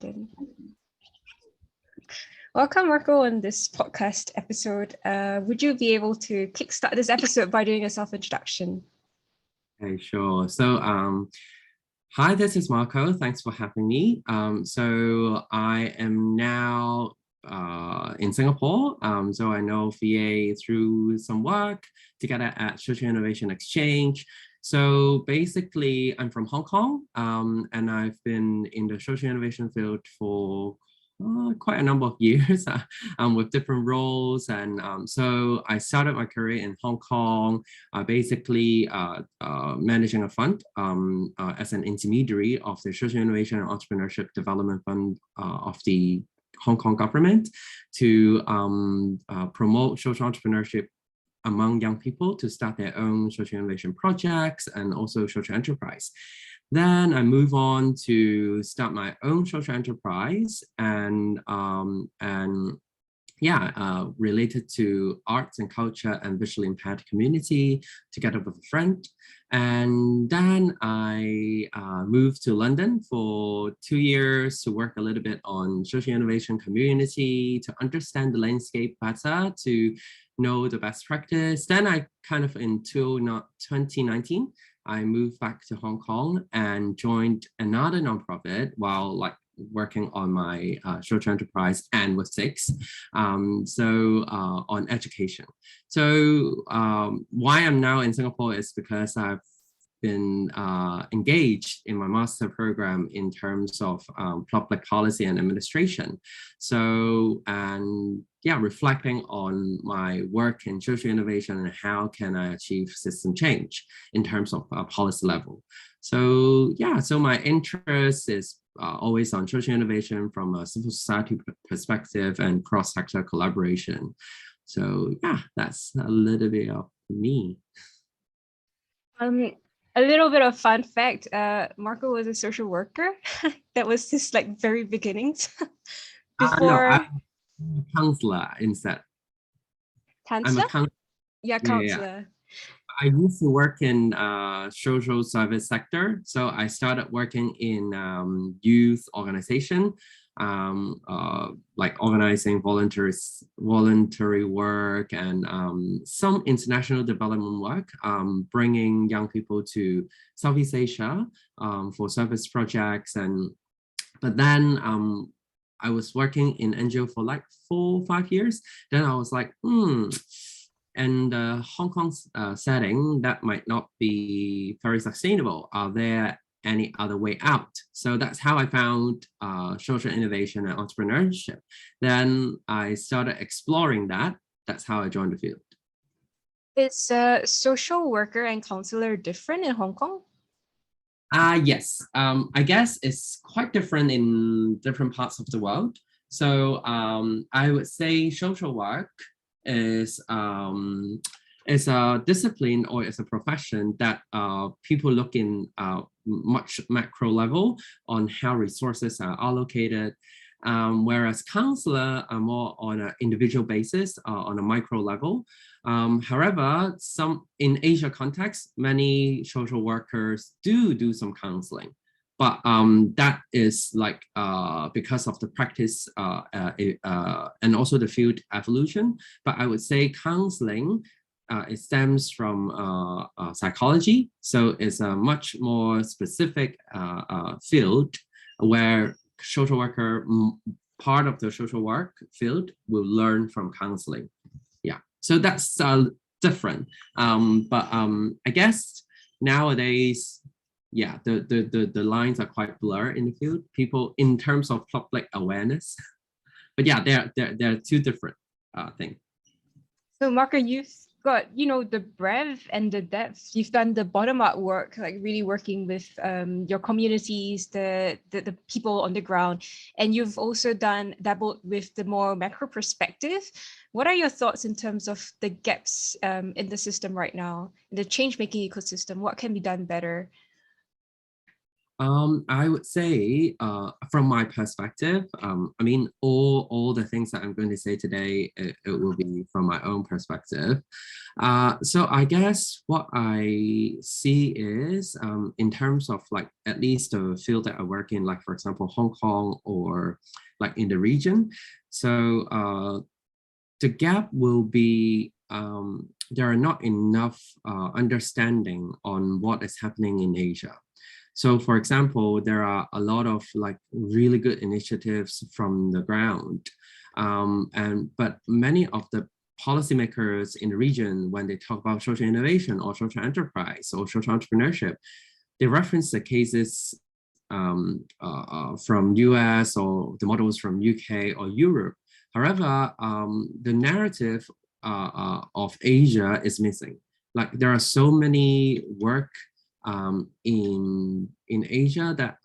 Then. Welcome, Marco, on this podcast episode. Would you be able to kickstart this episode by doing a self-introduction? Okay, sure. So, hi, this is Marco. Thanks for having me. So I am now in Singapore. So I know VA through some work together at Social Innovation Exchange. So basically, I'm from Hong Kong, and I've been in the social innovation field for quite a number of years with different roles. And so I started my career in Hong Kong, basically managing a fund as an intermediary of the Social Innovation and Entrepreneurship Development Fund of the Hong Kong government to promote social entrepreneurship among young people to start their own social innovation projects and also social enterprise. Then I move on to start my own social enterprise and related to arts and culture and visually impaired community together with a friend. And then I moved to London for 2 years to work a little bit on social innovation community, to understand the landscape better, to know the best practice. Then I kind of until 2019, I moved back to Hong Kong and joined another nonprofit while working on my social enterprise and with SIX, on education. So why I'm now in Singapore is because I've been engaged in my master program in terms of public policy and administration. So, reflecting on my work in social innovation and how can I achieve system change in terms of policy level. So, so my interest is always on social innovation from a civil society perspective and cross-sector collaboration. So, that's a little bit of me. A little bit of fun fact, Marco was a social worker. That was his very beginnings. Before I'm a counselor instead. Counselor? I'm a counselor. Yeah, counselor. Yeah. I used to work in social service sector. So I started working in youth organization, organizing voluntary work and some international development work, bringing young people to Southeast Asia for service projects. But then I was working in NGO for 4 or 5 years. Then I was like, and the Hong Kong setting, that might not be very sustainable. Are there any other way out? So that's how I found social innovation and entrepreneurship. Then I started exploring that. That's how I joined the field. Is social worker and counselor different in Hong Kong? Yes, I guess it's quite different in different parts of the world. So I would say social work is a discipline or is a profession that people look in much macro level on how resources are allocated, whereas counselor are more on an individual basis on a micro level. However, in Asia context, many social workers do some counseling. But that is because of the practice and also the field evolution. But I would say counseling, it stems from psychology. So it's a much more specific field where social worker, part of the social work field will learn from counseling. Yeah, so that's different. But I guess nowadays, the lines are quite blurred in the field. People in terms of public awareness, but they're two different things. So Marco, you've got the breadth and the depth. You've done the bottom-up work, really working with your communities, the people on the ground, and you've also dabbled with the more macro perspective. What are your thoughts in terms of the gaps in the system right now, in the change-making ecosystem? What can be done better? I would say, from my perspective, I mean, all the things that I'm going to say today, it will be from my own perspective. So I guess what I see is, in terms of like, at least the field that I work in, like, for example, Hong Kong or like in the region. So the gap will be, there are not enough understanding on what is happening in Asia. So for example, there are a lot of like really good initiatives from the ground. But many of the policymakers in the region, when they talk about social innovation or social enterprise or social entrepreneurship, they reference the cases from US or the models from UK or Europe. However, the narrative of Asia is missing. Like there are so many work in Asia that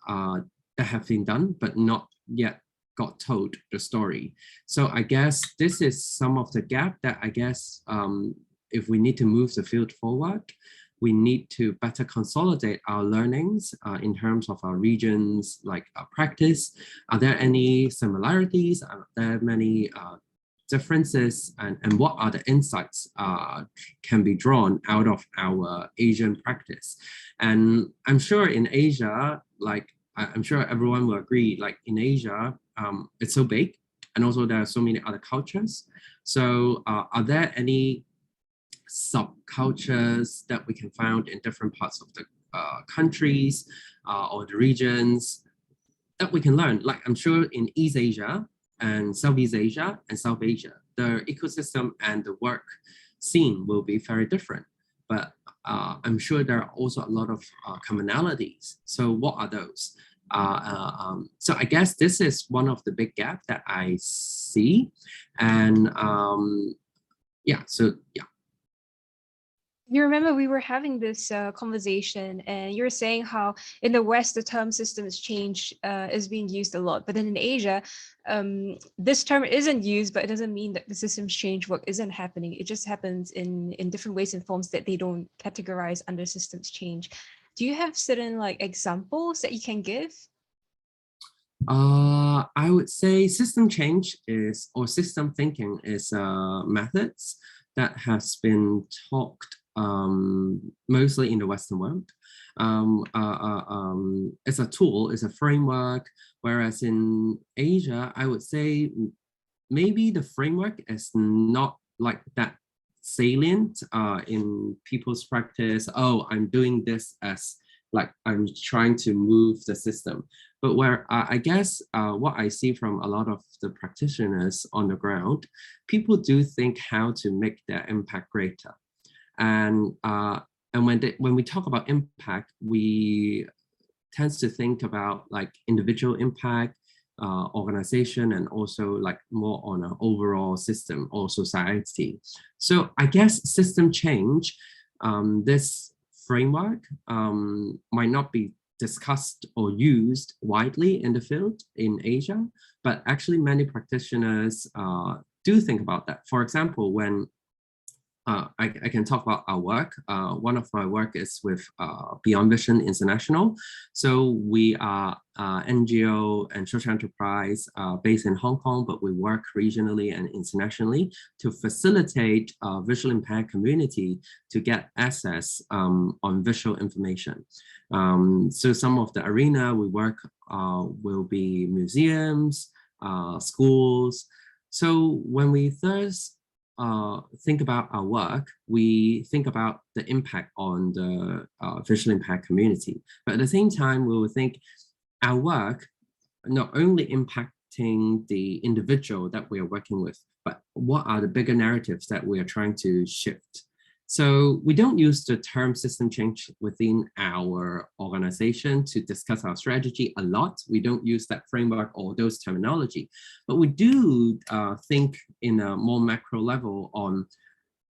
have been done, but not yet got told the story. So I guess this is some of the gap that I guess if we need to move the field forward, we need to better consolidate our learnings in terms of our regions, like practice. Are there any similarities? Are there many differences, and what are the insights can be drawn out of our Asian practice? And I'm sure in Asia, like I'm sure everyone will agree, like in Asia, it's so big, and also there are so many other cultures. So are there any subcultures that we can find in different parts of the countries or the regions that we can learn? Like I'm sure in East Asia and Southeast Asia and South Asia, the ecosystem and the work scene will be very different. But I'm sure there are also a lot of commonalities. So what are those? So I guess this is one of the big gaps that I see. And yeah, so yeah. You remember we were having this conversation, and you were saying how in the West the term systems change is being used a lot, but then in Asia, this term isn't used, but it doesn't mean that the systems change work isn't happening. It just happens in different ways and forms that they don't categorize under systems change. Do you have certain like examples that you can give? I would say system change is, or system thinking is methods that has been talked mostly in the Western world. It's a tool, it's a framework, whereas in Asia, I would say maybe the framework is not like that salient in people's practice. Oh, I'm doing this as like I'm trying to move the system. But where I guess what I see from a lot of the practitioners on the ground, people do think how to make their impact greater. And when we talk about impact, we tend to think about like individual impact, organization, and also like more on an overall system or society. So I guess system change, this framework might not be discussed or used widely in the field in Asia, but actually many practitioners do think about that. For example, when I can talk about our work. One of my work is with Beyond Vision International. So we are NGO and social enterprise based in Hong Kong, but we work regionally and internationally to facilitate visual impaired community to get access on visual information. So some of the arena we work will be museums, schools. So when we first think about our work, we think about the impact on the visually impaired community. But at the same time, we will think our work not only impacting the individual that we are working with, but what are the bigger narratives that we are trying to shift. So we don't use the term system change within our organization to discuss our strategy a lot. We don't use that framework or those terminology, but we do think in a more macro level on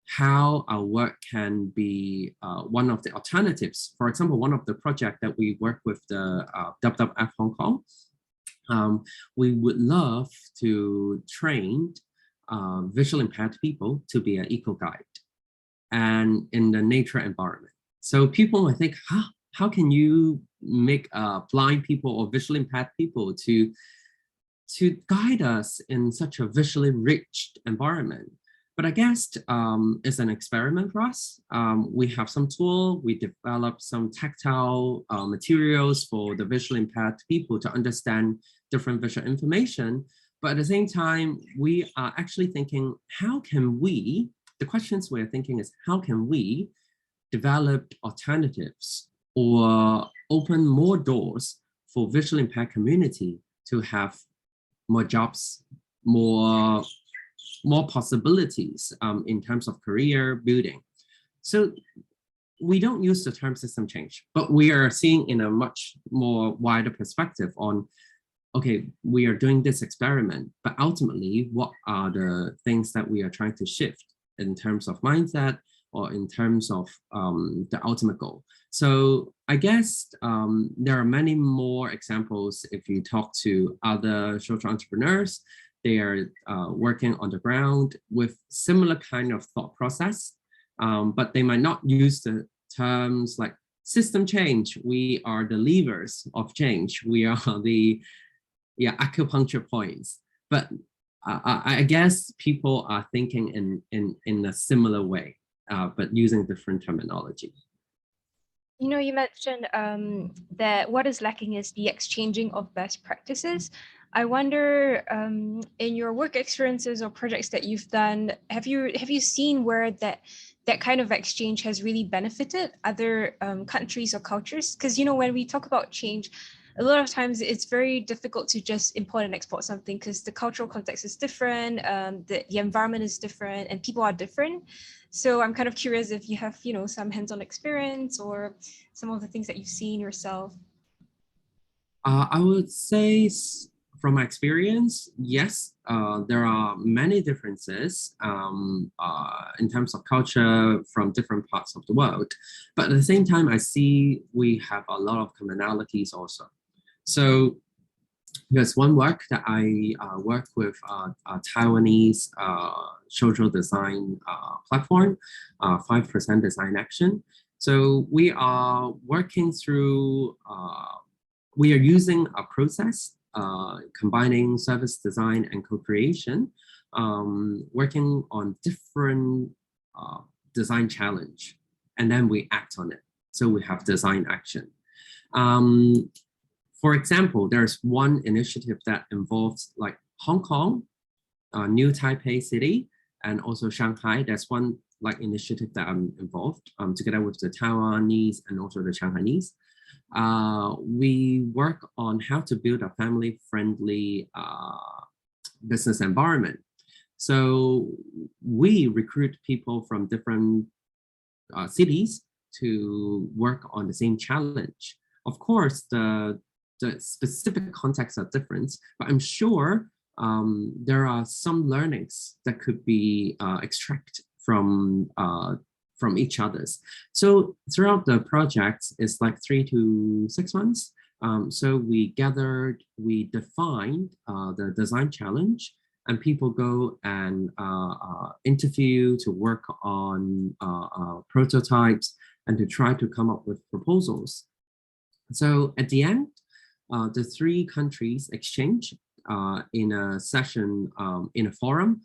how our work can be one of the alternatives. For example, one of the projects that we work with the WWF Hong Kong, we would love to train visually impaired people to be an eco guide and in the nature environment. So people might think, how can you make blind people or visually impaired people to guide us in such a visually rich environment? But I guess it's an experiment for us. We have some tool, we develop some tactile materials for the visually impaired people to understand different visual information. But at the same time, we are actually thinking, how can we, the questions we're thinking is, how can we develop alternatives or open more doors for visually impaired community to have more jobs, more possibilities in terms of career building. So we don't use the term system change, but we are seeing in a much more wider perspective on, okay, we are doing this experiment, but ultimately, what are the things that we are trying to shift in terms of mindset or in terms of the ultimate goal? So I guess there are many more examples. If you talk to other social entrepreneurs, they are working on the ground with similar kind of thought process, but they might not use the terms like system change. We are the levers of change. We are the acupuncture points. But I guess people are thinking in a similar way, but using different terminology. You know, you mentioned that what is lacking is the exchanging of best practices. I wonder, in your work experiences or projects that you've done, have you seen where that kind of exchange has really benefited other countries or cultures? Because, you know, when we talk about change, a lot of times it's very difficult to just import and export something because the cultural context is different, the environment is different, and people are different. So I'm kind of curious if you have, you know, some hands-on experience or some of the things that you've seen yourself. I would say from my experience, yes, there are many differences in terms of culture from different parts of the world. But at the same time, I see we have a lot of commonalities also. So there's one work that I work with a Taiwanese social design platform, 5% Design Action. So we are working through, we are using a process combining service design and co-creation, working on different design challenge, and then we act on it. So we have design action. For example, there's one initiative that involves like Hong Kong, New Taipei City, and also Shanghai. There's one like initiative that I'm involved together with the Taiwanese and also the Shanghainese. We work on how to build a family-friendly business environment. So we recruit people from different cities to work on the same challenge. Of course, the specific contexts are different, but I'm sure there are some learnings that could be extracted from each other's. So throughout the project, it's like 3 to 6 months. So we gathered, we defined the design challenge, and people go and interview to work on prototypes and to try to come up with proposals. So at the end, the 3 countries exchange in a session, in a forum.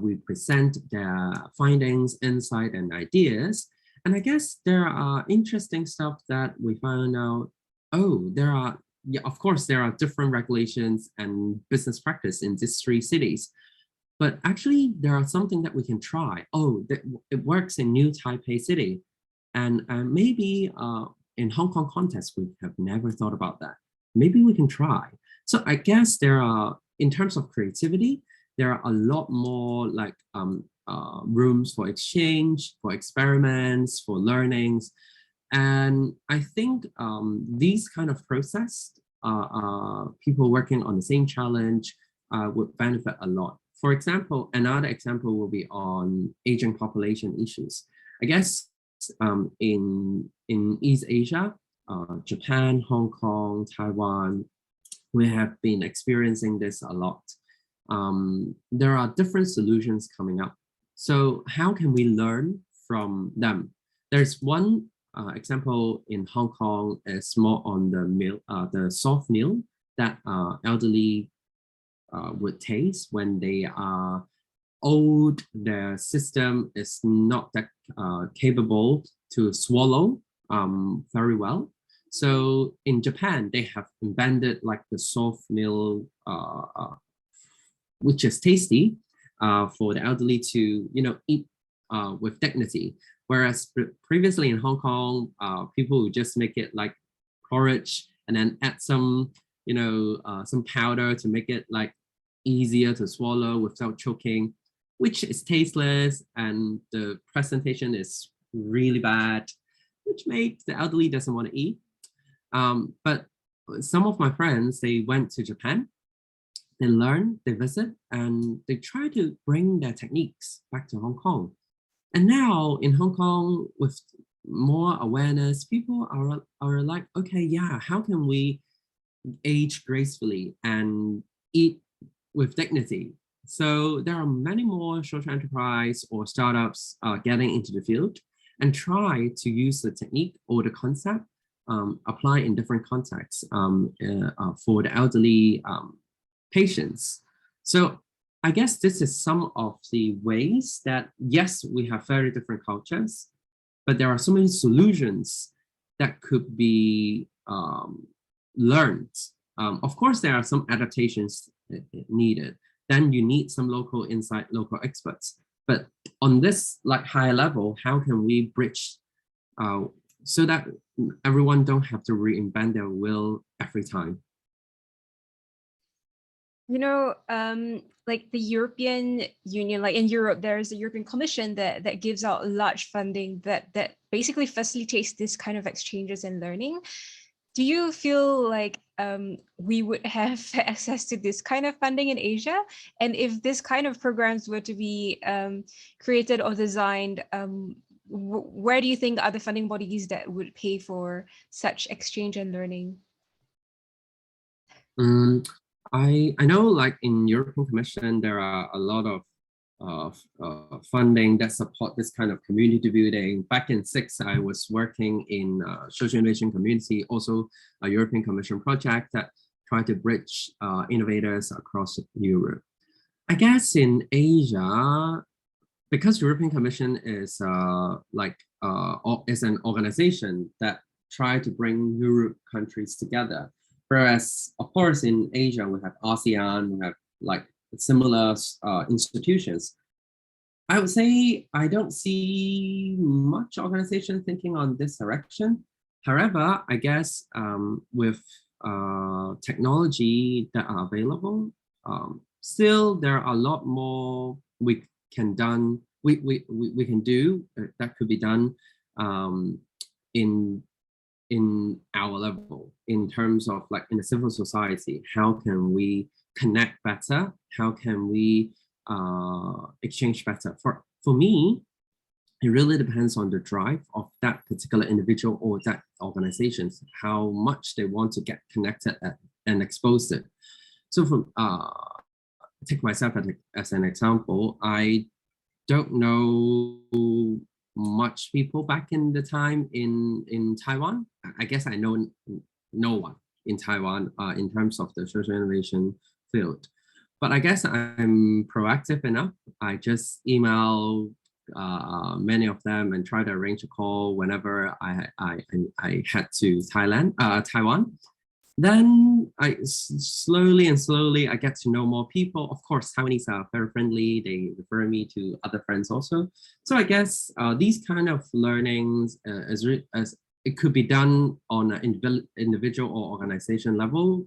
We present their findings, insight, and ideas. And I guess there are interesting stuff that we found out. Oh, there are, yeah, of course, there are different regulations and business practice in these 3 cities. But actually, there are something that we can try. Oh, it works in New Taipei City. And maybe in Hong Kong context, we have never thought about that. Maybe we can try. So I guess there are, in terms of creativity, there are a lot more like rooms for exchange, for experiments, for learnings. And I think these kind of process, people working on the same challenge would benefit a lot. For example, another example will be on aging population issues. I guess in East Asia, Japan, Hong Kong, Taiwan, we have been experiencing this a lot. There are different solutions coming up. So how can we learn from them? There's one example in Hong Kong is more on the meal, the soft meal that elderly would taste when they are old. Their system is not that capable to swallow very well. So in Japan, they have invented like the soft meal, which is tasty for the elderly to, eat with dignity. Whereas previously in Hong Kong, people would just make it like porridge and then add some, some powder to make it like easier to swallow without choking, which is tasteless, and the presentation is really bad, which makes the elderly doesn't want to eat. But some of my friends, they went to Japan, they learn, they visit, and they try to bring their techniques back to Hong Kong. And now in Hong Kong, with more awareness, people are like, okay, yeah, how can we age gracefully and eat with dignity? So there are many more social enterprise or startups getting into the field and try to use the technique or the concept, apply in different contexts for the elderly patients. So I guess this is some of the ways that, yes, we have very different cultures, but there are so many solutions that could be learned. Of course, there are some adaptations needed. Then you need some local insight, local experts. But on this like high level, how can we bridge so that everyone don't have to reinvent their wheel every time? Like the European Union, like in Europe, there's a European Commission that gives out large funding that basically facilitates this kind of exchanges and learning. Do you feel like we would have access to this kind of funding in Asia? And if this kind of programs were to be created or designed, where do you think are the funding bodies that would pay for such exchange and learning? I know like in European Commission, there are a lot of funding that support this kind of community building. Back in SIX, I was working in social innovation community, also a European Commission project that tried to bridge innovators across Europe. I guess in Asia, because European Commission is is an organization that try to bring Europe countries together. Whereas, of course, in Asia, we have ASEAN, we have like similar institutions. I would say I don't see much organization thinking on this direction. However, I guess with technology that are available, still there are a lot more we can do that could be done in our level, in terms of like in the civil society. How can we connect better? How can we exchange better? For me, it really depends on the drive of that particular individual or that organizations, how much they want to get connected and exposed it. So for take myself as an example, I don't know much people back in the time in Taiwan. I guess I know no one in Taiwan in terms of the social innovation field. But I guess I'm proactive enough. I just email many of them and try to arrange a call whenever I head to Taiwan. Then slowly I get to know more people. Of course, Taiwanese are very friendly. They refer me to other friends also. So I guess these kind of learnings, as it could be done on an individual or organization level,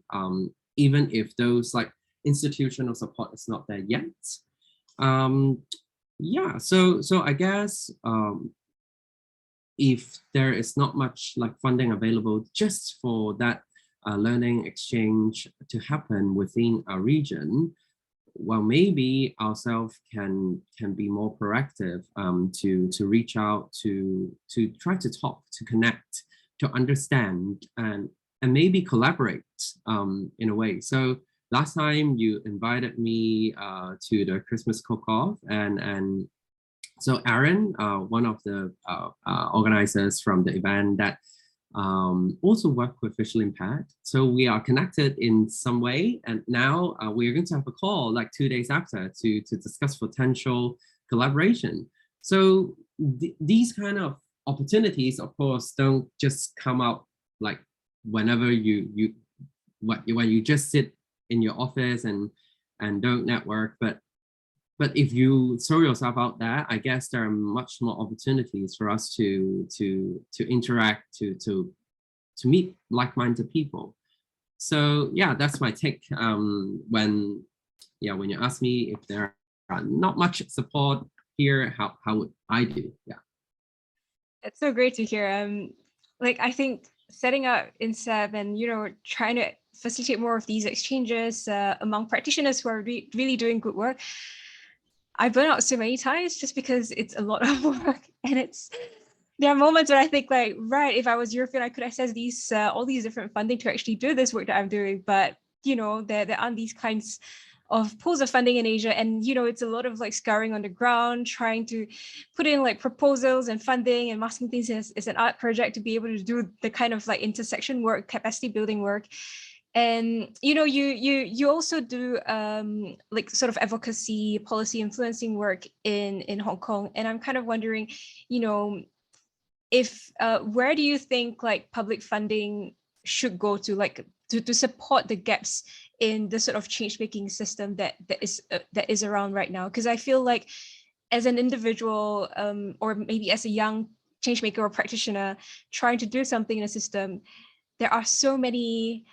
even if those like institutional support is not there yet. Yeah, so I guess if there is not much like funding available just for that learning exchange to happen within a region, well, maybe ourselves can be more proactive to reach out, to try to talk, to connect, to understand, and maybe collaborate in a way. So last time you invited me to the Christmas cook-off, and So Aaron, one of the organizers from the event that also work with visually impaired. So we are connected in some way. And now we're going to have a call like 2 days after to discuss potential collaboration. So these kind of opportunities, of course, don't just come out like whenever when you just sit in your office and don't network, but if you throw yourself out there, I guess there are much more opportunities for us to interact, to meet like-minded people. So yeah, that's my take. When you ask me if there are not much support here, how would I do? Yeah. It's so great to hear. Like I think setting up INSEP and trying to facilitate more of these exchanges among practitioners who are really doing good work. I burn out so many times just because it's a lot of work, and there are moments when I think like, right, if I was European, I could access these all these different funding to actually do this work that I'm doing. But there aren't these kinds of pools of funding in Asia, and it's a lot of like scouring on the ground, trying to put in like proposals and funding and masking things as an art project to be able to do the kind of like intersection work, capacity building work. And you also do like sort of advocacy, policy influencing work in Hong Kong, and I'm kind of wondering, if where do you think like public funding should go to, like to support the gaps in the sort of change making system that is around right now? Because I feel like as an individual or maybe as a young change maker or practitioner trying to do something in a system, there are so many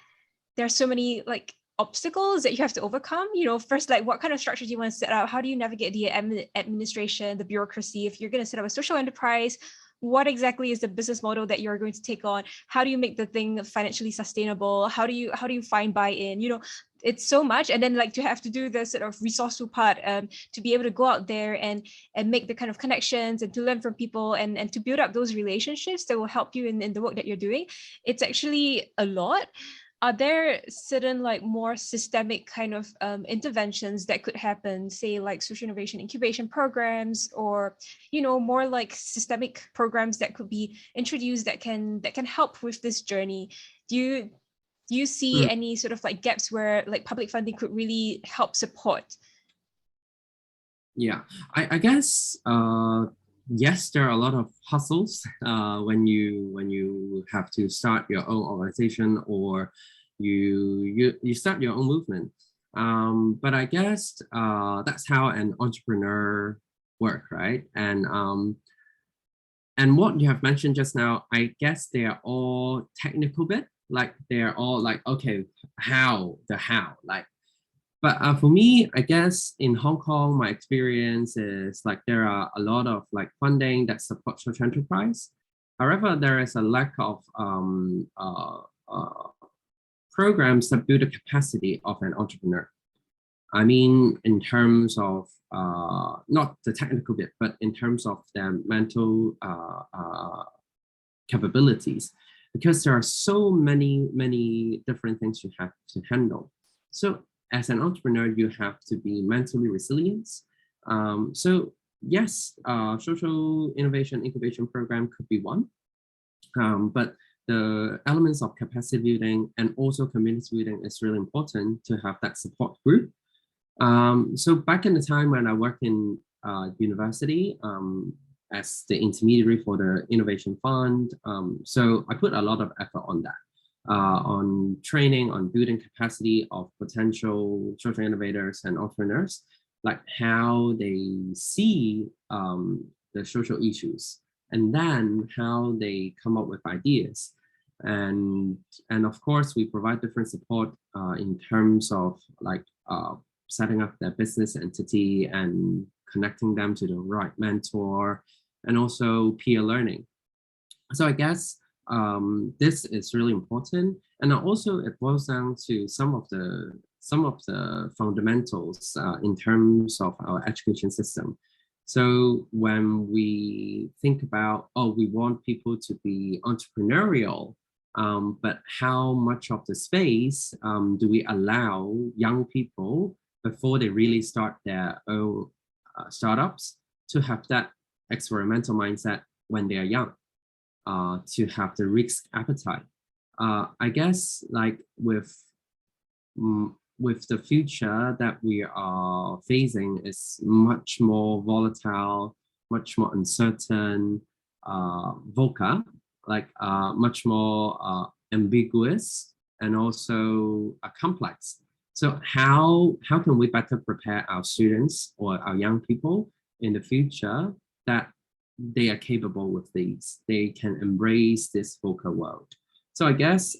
like obstacles that you have to overcome. First, like what kind of structure do you want to set up? How do you navigate the administration, the bureaucracy? If you're going to set up a social enterprise, what exactly is the business model that you're going to take on? How do you make the thing financially sustainable? How do you find buy-in? It's so much. And then like to have to do the sort of resourceful part to be able to go out there and make the kind of connections and to learn from people and to build up those relationships that will help you in the work that you're doing. It's actually a lot. Are there certain like more systemic kind of interventions that could happen, say like social innovation incubation programs, or more like systemic programs that could be introduced that can help with this journey? Do you see any sort of like gaps where like public funding could really help support? Yeah, I guess yes, there are a lot of hustles when you have to start your own organization or you start your own movement. But I guess that's how an entrepreneur work, right? And what you have mentioned just now, I guess they are all technical bit, like they're all like, okay, how, like. But for me, I guess in Hong Kong, my experience is like there are a lot of like funding that supports social enterprise. However, there is a lack of programs that build the capacity of an entrepreneur. I mean, in terms of not the technical bit, but in terms of their mental capabilities, because there are so many different things you have to handle. So as an entrepreneur, you have to be mentally resilient. So yes, social innovation incubation program could be one, but the elements of capacity building and also community building is really important to have that support group. So back in the time when I worked in university as the intermediary for the Innovation Fund, so I put a lot of effort on that. On training, on building capacity of potential social innovators and entrepreneurs, like how they see the social issues, and then how they come up with ideas. And of course, we provide different support in terms of like setting up their business entity and connecting them to the right mentor, and also peer learning. So I guess this is really important, and also it boils down to some of the fundamentals in terms of our education system. So when we think about, oh, we want people to be entrepreneurial, but how much of the space do we allow young people before they really start their own startups to have that experimental mindset when they are young, to have the risk appetite. I guess like with the future that we are facing is much more volatile, much more uncertain, VUCA, like much more ambiguous and also complex. So how can we better prepare our students or our young people in the future that they are capable with these, they can embrace this VUCA world? So I guess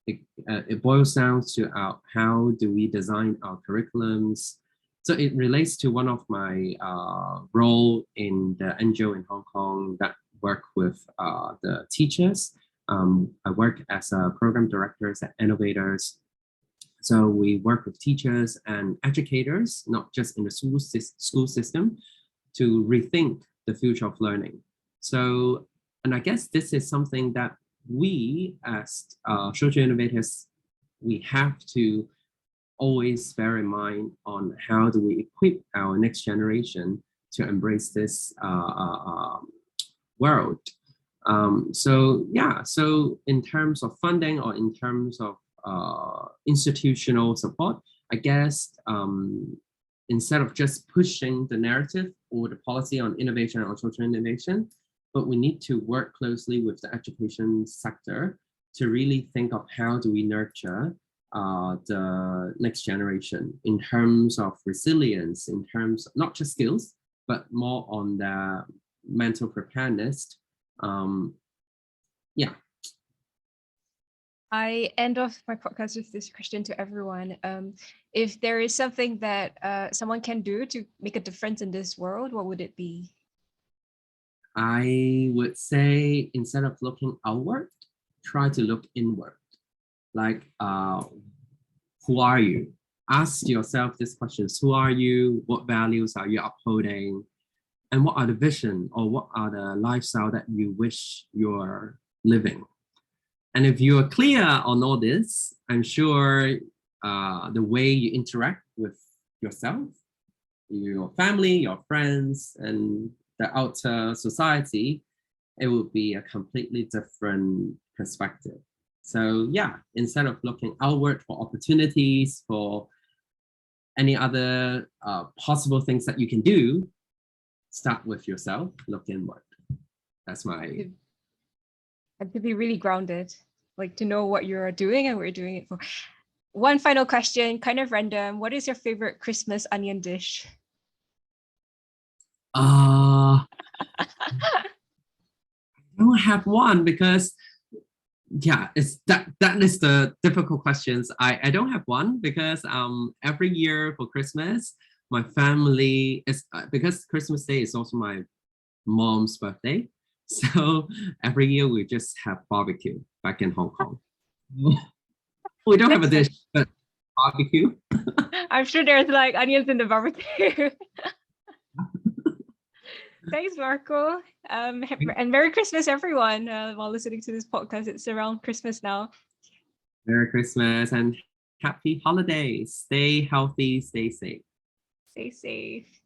it boils down to how do we design our curriculums. So it relates to one of my role in the NGO in Hong Kong that work with the teachers. I work as a program directors at Innovators. So we work with teachers and educators, not just in the school system, to rethink the future of learning. So, and I guess this is something that we as social innovators, we have to always bear in mind on how do we equip our next generation to embrace this world. So yeah, so in terms of funding or in terms of institutional support, I guess instead of just pushing the narrative or the policy on innovation or social innovation, but we need to work closely with the education sector to really think of how do we nurture the next generation in terms of resilience, in terms of not just skills, but more on the mental preparedness. Yeah. I end off my podcast with this question to everyone. If there is something that someone can do to make a difference in this world, what would it be? I would say instead of looking outward, try to look inward. Like, who are you? Ask yourself these questions. Who are you? What values are you upholding? And what are the vision or what are the lifestyle that you wish you're living? And if you are clear on all this, I'm sure the way you interact with yourself, your family, your friends, and the outer society, it will be a completely different perspective. So yeah, instead of looking outward for opportunities, for any other possible things that you can do, start with yourself, look inward. That's my... And to be really grounded, like to know what you're doing and what you're doing it for. One final question, kind of random. What is your favorite Christmas onion dish? I don't have one because yeah, it's that is the difficult questions. I don't have one because every year for Christmas, my family is because Christmas Day is also my mom's birthday. So every year we just have barbecue back in Hong Kong. We don't have a dish, but barbecue. I'm sure there's like onions in the barbecue. Thanks, Marco. And Merry Christmas, everyone. While listening to this podcast, it's around Christmas now. Merry Christmas and happy holidays. Stay healthy, stay safe. Stay safe.